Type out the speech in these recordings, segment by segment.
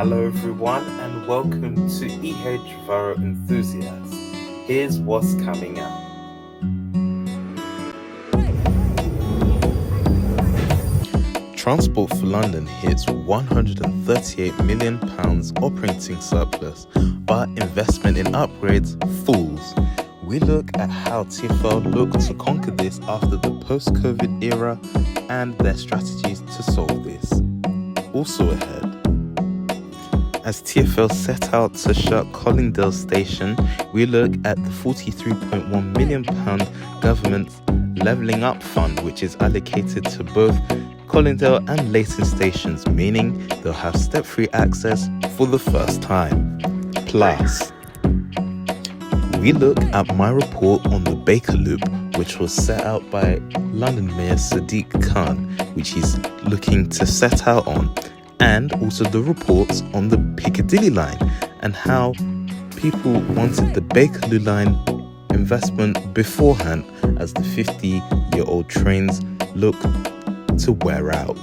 Hello, everyone, and welcome to Varo Enthusiast. Here's what's coming up. Transport for London hits £138 million operating surplus, but investment in upgrades falls. We look at how TfL look to conquer this after the post-COVID era and their strategies to solve this. Also ahead, as TfL set out to shut Colindale station, we look at the £43.1 million government levelling up fund, which is allocated to both Colindale and Leighton stations, meaning they'll have step-free access for the first time. Plus, we look at my report on the Bakerloop, which was set out by London Mayor Sadiq Khan, which he's looking to set out on, and also the reports on the Piccadilly line and how people wanted the Bakerloo line investment beforehand as the 50-year-old trains look to wear out.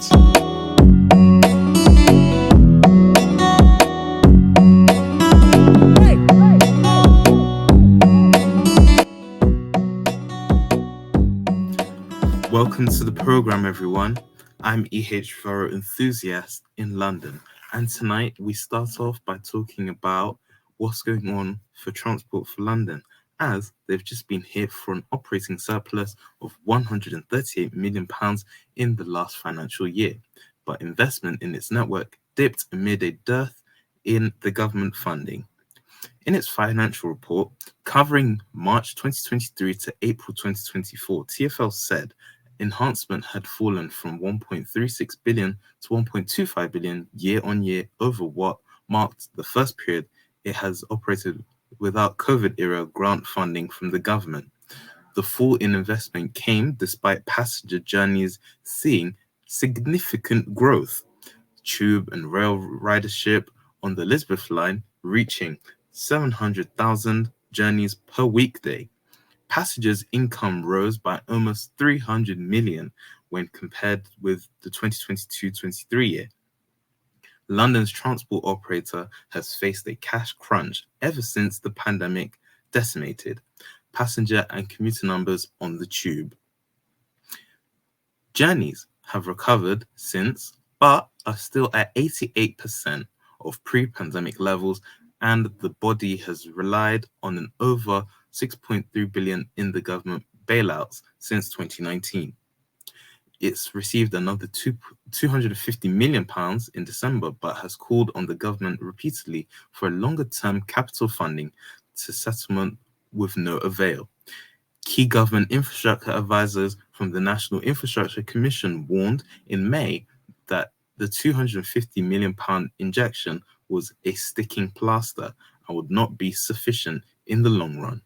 Welcome to the program, everyone. I'm Varo Enthusiast in London, and tonight we start off by talking about what's going on for Transport for London, as they've just been hit for an operating surplus of £138 million in the last financial year, but investment in its network dipped amid a dearth in the government funding. In its financial report covering March 2023 to April 2024, TfL said enhancement had fallen from 1.36 billion to 1.25 billion year on year over what marked the first period it has operated without COVID-era grant funding from the government. The fall in investment came despite passenger journeys seeing significant growth. Tube and rail ridership on the Elizabeth line reaching 700,000 journeys per weekday. Passengers' income rose by almost 300 million when compared with the 2022-23 year. London's transport operator has faced a cash crunch ever since the pandemic decimated passenger and commuter numbers on the tube. Journeys have recovered since, but are still at 88% of pre-pandemic levels, and the body has relied on an over 6.3 billion in the government bailouts since 2019. It's received another £250 million in December, but has called on the government repeatedly for a longer-term capital funding to settlement with no avail. Key government infrastructure advisors from the National Infrastructure Commission warned in May that the £250 million injection was a sticking plaster and would not be sufficient in the long run.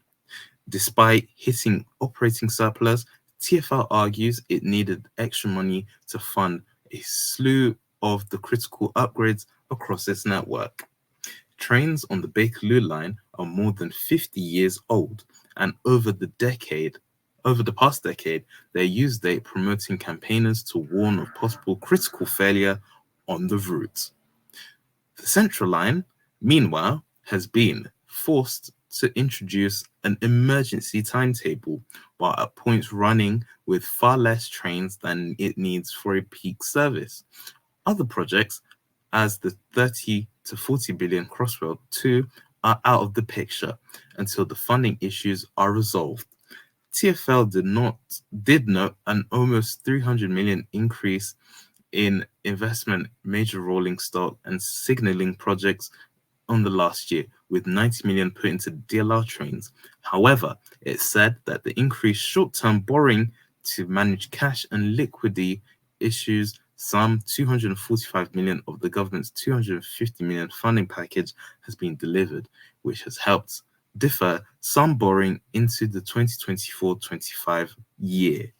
Despite hitting operating surplus, TfL argues it needed extra money to fund a slew of the critical upgrades across its network. Trains on the Bakerloo line are more than 50 years old, and over the past decade, their use date promoting campaigners to warn of possible critical failure on the route. The Central line, meanwhile, has been forced to introduce an emergency timetable, while at points running with far less trains than it needs for a peak service. Other projects, as the 30 to 40 billion Crossrail 2, are out of the picture until the funding issues are resolved. TfL did note an almost 300 million increase in investment, major rolling stock and signalling projects on the last year, with 90 million put into DLR trains. However, it said that the increased short-term borrowing to manage cash and liquidity issues some 245 million of the government's 250 million funding package has been delivered, which has helped defer some borrowing into the 2024-25 year.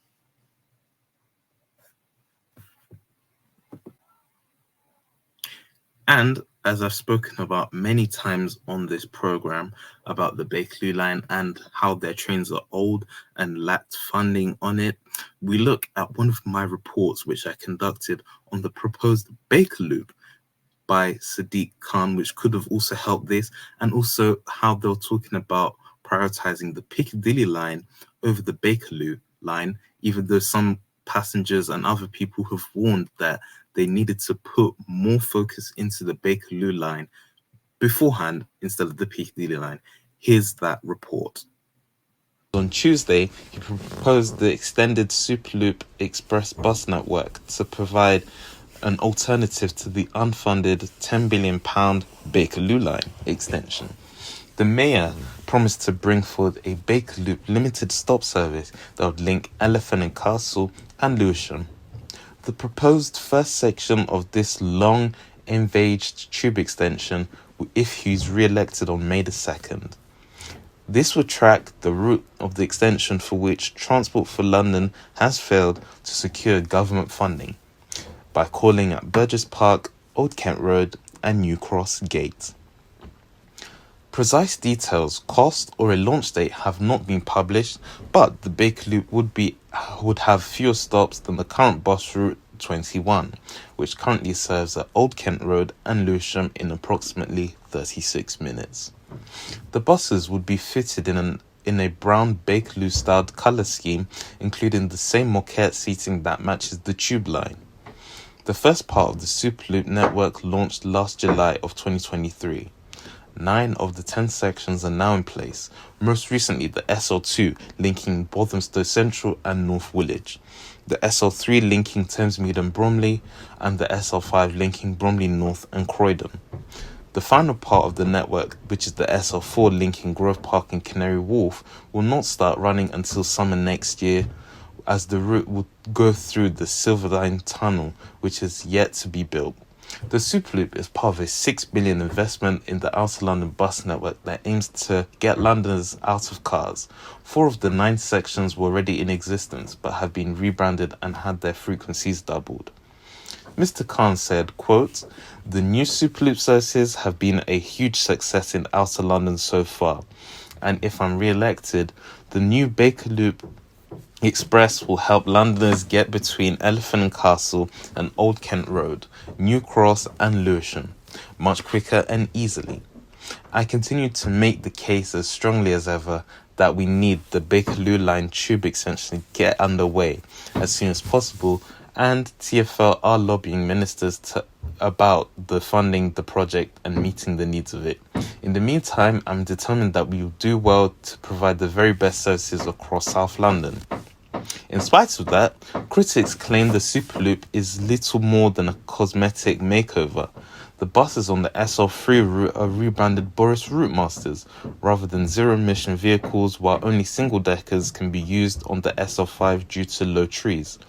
And as I've spoken about many times on this program about the Bakerloo line and how their trains are old and lacked funding on it, we look at one of my reports which I conducted on the proposed Bakerloop, by Sadiq Khan, which could have also helped this, and also how they were talking about prioritizing the Piccadilly line over the Bakerloo line, even though some passengers and other people have warned that they needed to put more focus into the Bakerloo line beforehand instead of the Piccadilly line. Here's that report. On Tuesday, he proposed the extended Superloop Express bus network to provide an alternative to the unfunded £10 billion Bakerloo line extension. The mayor promised to bring forward a Bakerloop limited stop service that would link Elephant and Castle and Lewisham. The proposed first section of this long, envisaged tube extension, if he's re-elected on May the 2nd. This would track the route of the extension for which Transport for London has failed to secure government funding by calling at Burgess Park, Old Kent Road and New Cross Gate. Precise details, cost or a launch date have not been published, but the Bakerloop would have fewer stops than the current bus route 21, which currently serves at Old Kent Road and Lewisham in approximately 36 minutes. The buses would be fitted in a brown Bakerloo-styled colour scheme, including the same moquette seating that matches the tube line. The first part of the Superloop network launched last July of 2023. 9 of the 10 sections are now in place, most recently the SL2 linking Walthamstow Central and North Woolwich, the SL3 linking Thamesmead and Bromley, and the SL5 linking Bromley North and Croydon. The final part of the network, which is the SL4 linking Grove Park and Canary Wharf, will not start running until summer next year, as the route will go through the Silver Line Tunnel, which is yet to be built. The Superloop is part of a £6 billion investment in the Outer London bus network that aims to get Londoners out of cars. 4 of the 9 sections were already in existence, but have been rebranded and had their frequencies doubled. Mr. Khan said, quote, "The new Superloop services have been a huge success in Outer London so far, and if I'm re-elected, the new Bakerloop Express will help Londoners get between Elephant and Castle and Old Kent Road, New Cross and Lewisham, much quicker and easily. I continue to make the case as strongly as ever that we need the Bakerloo line tube extension to get underway as soon as possible, and TfL are lobbying ministers about the funding the project and meeting the needs of it. In the meantime, I'm determined that we will do well to provide the very best services across South London." In spite of that, critics claim the Superloop is little more than a cosmetic makeover. The buses on the SL3 route are rebranded Boris Routemasters rather than zero-emission vehicles, while only single-deckers can be used on the SL5 due to low trees.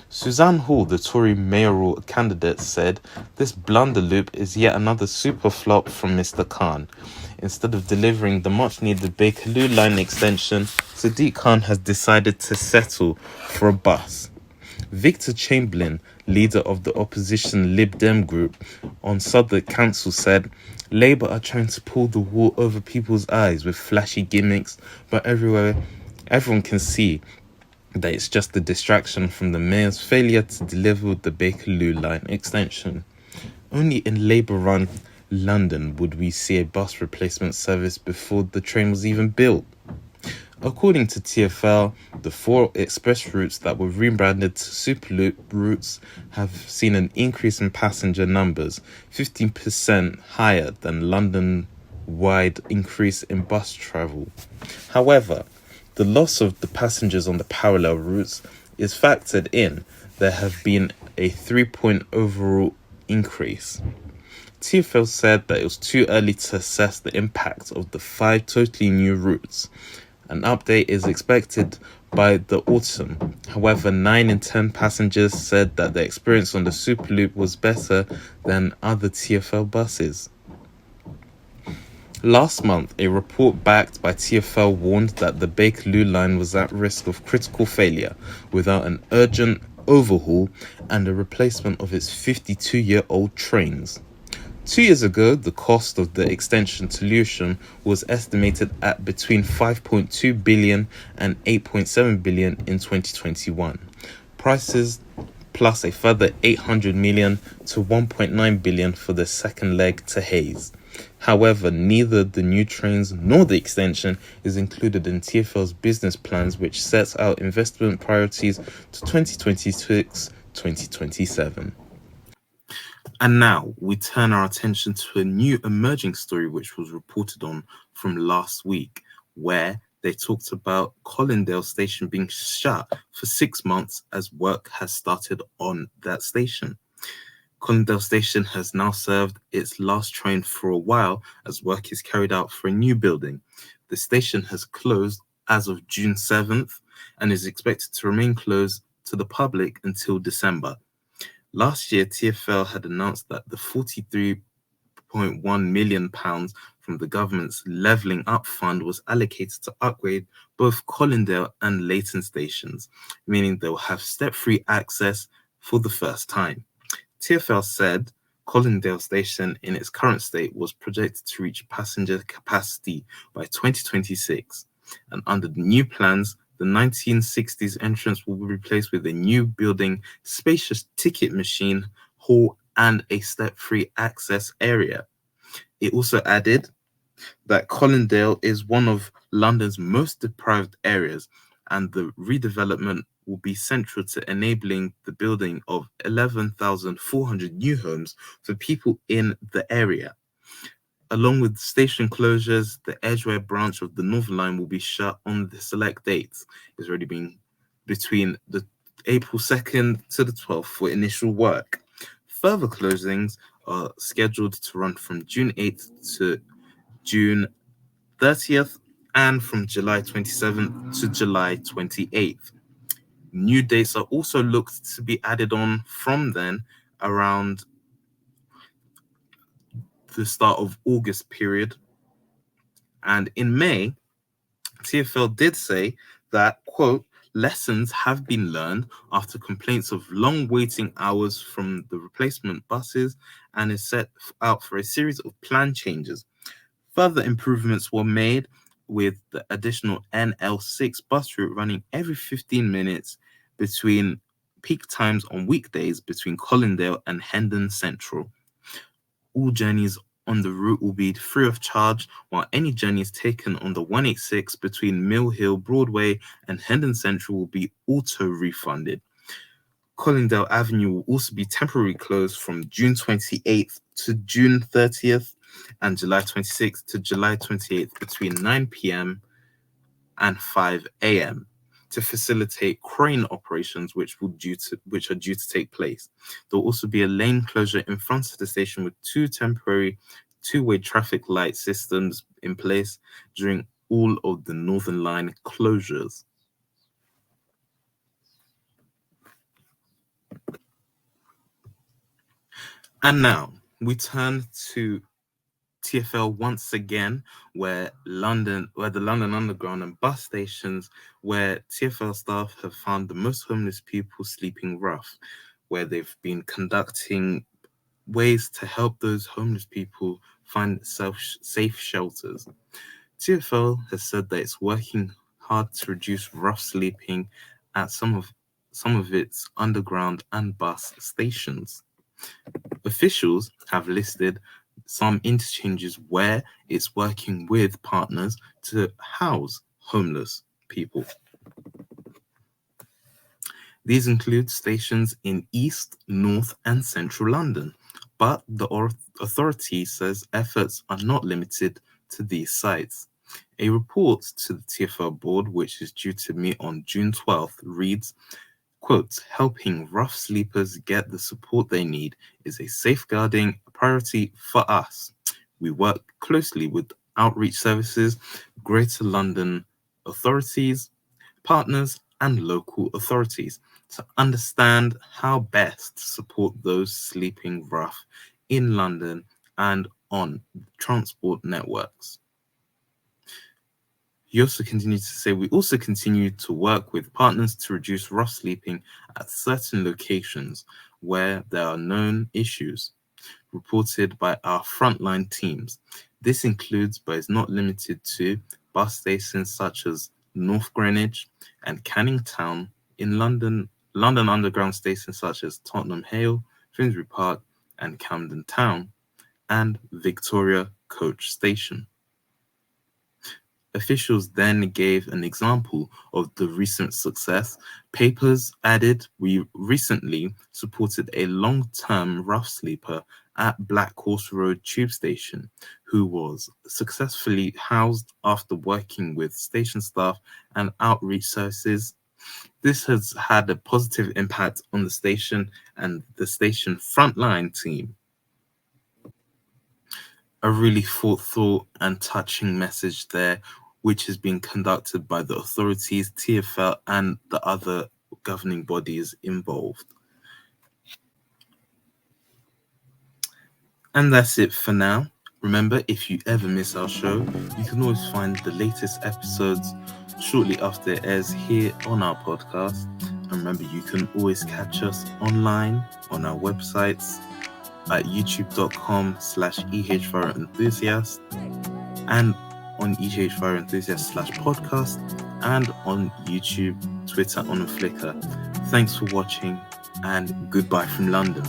Suzanne Hall, the Tory mayoral candidate, said, "This blunder loop is yet another super flop from Mr. Khan. Instead of delivering the much-needed Bakerloo line extension, Sadiq Khan has decided to settle for a bus." Victor Chamberlain, leader of the opposition Lib Dem group on Southwark Council, said, "Labour are trying to pull the wool over people's eyes with flashy gimmicks, but everyone can see that it's just a distraction from the mayor's failure to deliver the Bakerloo line extension. Only in Labour-run London would we see a bus replacement service before the train was even built." According to TfL, the 4 express routes that were rebranded to Superloop routes have seen an increase in passenger numbers, 15% higher than London-wide increase in bus travel. However, the loss of the passengers on the parallel routes is factored in. There have been a 3-point overall increase. TfL said that it was too early to assess the impact of the 5 totally new routes. An update is expected by the autumn. However, 9 in 10 passengers said that their experience on the Superloop was better than other TfL buses. Last month, a report backed by TfL warned that the Bakerloo line was at risk of critical failure without an urgent overhaul and a replacement of its 52-year-old trains. 2 years ago, the cost of the extension to Lewisham was estimated at between £5.2 billion and £8.7 billion in 2021. Prices plus a further 800 million to 1.9 billion for the second leg to Hayes. However, neither the new trains nor the extension is included in TfL's business plans, which sets out investment priorities to 2026-2027. And now we turn our attention to a new emerging story which was reported on from last week, where they talked about Colindale station being shut for 6 months as work has started on that station. Colindale station has now served its last train for a while as work is carried out for a new building. The station has closed as of June 7th and is expected to remain closed to the public until December. Last year, TfL had announced that the £43.1 million from the government's Levelling Up Fund was allocated to upgrade both Colindale and Leighton stations, meaning they will have step-free access for the first time. TfL said Colindale station in its current state was projected to reach passenger capacity by 2026, and under the new plans, the 1960s entrance will be replaced with a new building, spacious ticket machine, hall, and a step-free access area. It also added that Colindale is one of London's most deprived areas, and the redevelopment will be central to enabling the building of 11,400 new homes for people in the area. Along with station closures, the Edgware branch of the Northern Line will be shut on the select dates. It's already been between the April 2nd to the 12th for initial work. Further closings are scheduled to run from June 8th to June 30th and from July 27th to July 28th. New dates are also looked to be added on from then around the start of August period. And in May, TfL did say that, quote, lessons have been learned after complaints of long waiting hours from the replacement buses and is set out for a series of plan changes. Further improvements were made with the additional NL6 bus route running every 15 minutes between peak times on weekdays between Colindale and Hendon Central. All journeys on the route will be free of charge, while any journeys taken on the 186 between Mill Hill, Broadway, and Hendon Central will be auto-refunded. Colindale Avenue will also be temporarily closed from June 28th to June 30th and July 26th to July 28th between 9 p.m. and 5 a.m. to facilitate crane operations which are due to take place. There will also be a lane closure in front of the station with 2 temporary two-way traffic light systems in place during all of the Northern Line closures. And now we turn to TfL once again, where the London Underground and bus stations, where TfL staff have found the most homeless people sleeping rough, where they've been conducting ways to help those homeless people find safe shelters. TfL has said that it's working hard to reduce rough sleeping at some of its underground and bus stations. Officials have listed some interchanges where it's working with partners to house homeless people. These include stations in East, North, and Central London, but the authority says efforts are not limited to these sites. A report to the TfL board, which is due to meet on June 12th, reads, quote, helping rough sleepers get the support they need is a safeguarding priority for us. We work closely with outreach services, Greater London authorities, partners, and local authorities to understand how best to support those sleeping rough in London and on transport networks. He also continued to say, we also continue to work with partners to reduce rough sleeping at certain locations where there are known issues reported by our frontline teams. This includes, but is not limited to, bus stations such as North Greenwich and Canning Town in London London Underground stations such as Tottenham Hale, Finsbury Park, and Camden Town, and Victoria Coach Station. Officials then gave an example of the recent success. Papers added, "We recently supported a long-term rough sleeper at Black Horse Road Tube Station, who was successfully housed after working with station staff and outreach services. This has had a positive impact on the station and the station frontline team." A really thoughtful and touching message there, which is being conducted by the authorities, TfL, and the other governing bodies involved. And that's it for now. Remember, if you ever miss our show, you can always find the latest episodes shortly after it airs here on our podcast. And remember, you can always catch us online on our websites at youtube.com/ehfireenthusiast and on ehfireenthusiast/podcast and on YouTube, Twitter, and Flickr. Thanks for watching, and goodbye from London.